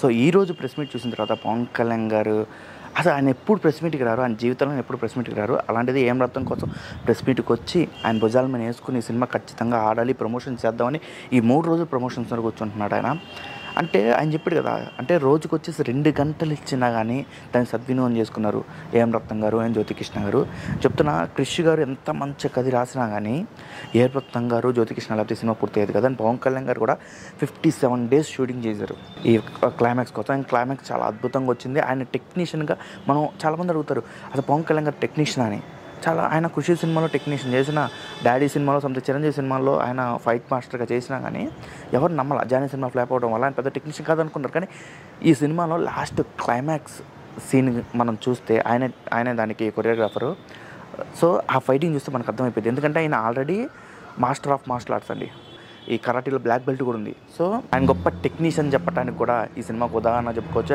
So ఈరోజు press meet చూసిన తర్వాత పవన్ కళ్యాణ్ గారు అసలు ఆయన ఎప్పుడు ప్రెస్ మీట్కి రారు, ఆయన జీవితంలో ఎప్పుడు ప్రెస్ మీట్కి రారు. అలాంటిది ఏం రత్నం కోసం ప్రెస్ మీట్కి వచ్చి ఆయన భుజాల మీద వేసుకుని ఈ సినిమా ఖచ్చితంగా ఆడాలి, ప్రమోషన్ చేద్దామని ఈ 3 రోజులు ప్రమోషన్స్ కూర్చుంటున్నాడు ఆయన. అంటే ఆయన చెప్పాడు కదా, అంటే రోజుకి వచ్చేసి 2 గంటలు ఇచ్చినా కానీ దాన్ని సద్వినియోగం చేసుకున్నారు ఏఎం రత్నం గారు అండ్ జ్యోతికృష్ణ గారు. చెప్తున్నా, క్రిష్ గారు ఎంత మంచి కథ రాసినా కానీ ఏఎం రత్నం గారు జ్యోతికృష్ణ లేకపోతే సినిమా పూర్తయ్యేది కదా. అండ్ పవన్ కళ్యాణ్ గారు కూడా 57 డేస్ షూటింగ్ చేశారు ఈ క్లైమాక్స్ కోసం. అండ్ క్లైమాక్స్ చాలా అద్భుతంగా వచ్చింది. ఆయన టెక్నీషియన్గా మనం చాలామంది అడుగుతారు అసలు పవన్ కళ్యాణ్ గారు టెక్నీషియన్ అని. చాలా ఆయన ఖుషి సినిమాలో టెక్నీషియన్ చేసిన, డాడీ సినిమాలో చిరంజీవి సినిమాలో ఆయన ఫైట్ మాస్టర్గా చేసినా కానీ ఎవరు నమ్మాలి. జానీ సినిమా ఫ్లాప్ అవడం వల్ల ఆయన పెద్ద టెక్నీషియన్ కాదనుకున్నారు. కానీ ఈ సినిమాలో లాస్ట్ క్లైమాక్స్ సీన్ మనం చూస్తే ఆయన దానికి కొరియోగ్రాఫరు. సో ఆ ఫైటింగ్ చూస్తే మనకు అర్థమైపోయింది. ఎందుకంటే ఆయన already master of martial arts అండి, ఈ కరాటీలో బ్లాక్ బెల్ట్ కూడా ఉంది. సో ఆయన గొప్ప టెక్నీషియన్ చెప్పడానికి కూడా ఈ సినిమాకు ఉదాహరణ చెప్పుకోవచ్చు.